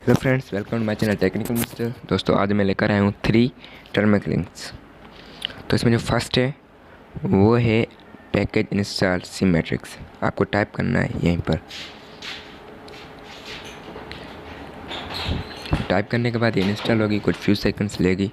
Hello friends, welcome to my channel technical mister. दोस्तों, आज मैं लेकर आया हूँ 3 टर्मरिक लिंक्स। तो इसमें जो फर्स्ट है वो है पैकेज इंस्टॉल सीमेट्रिक्स। आपको टाइप करना है यहीं पर। टाइप करने के बाद ये इंस्टॉल होगी, कुछ फ्यू सेकंड्स लेगी।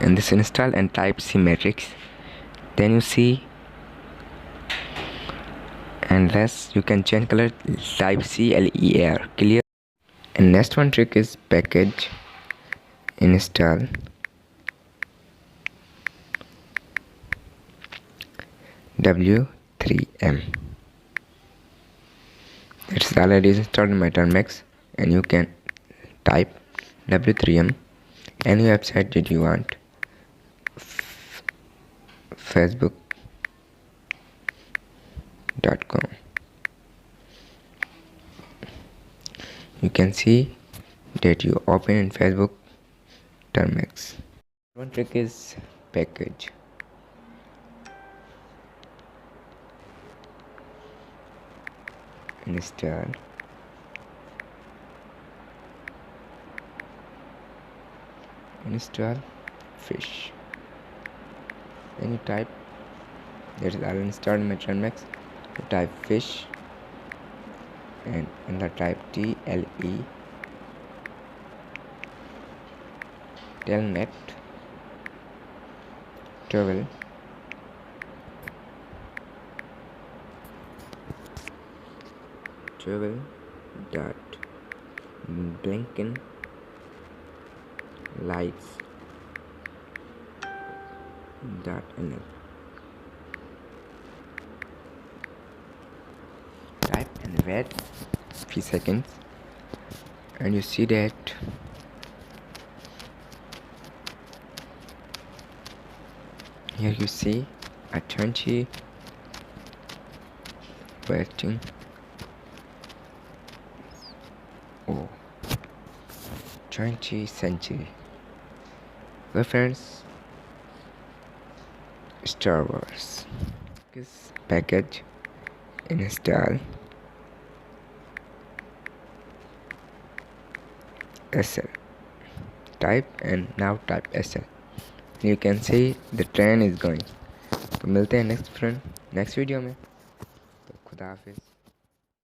And this install and type Cmatrix. Then you see, and less you can change color, type CLEAR, clear. And next one trick is package install W3M. It's already installed in my Telnet, and you can type W3M. Any website that you want, facebook.com. You can see that you open in Facebook Termex. One trick is package. Install fish. Then you type, that is already installed in my Termex. You type fish and under type Telnet towel.blinkenlights.nl. Type and wait few seconds, and you see that here you see a 20 waiting. 20th century. Well friends, Star Wars. This package install SL. Type and now type SL. You can see the train is going. तो मिलते हैं next video में। तो खुदा हाफिज़।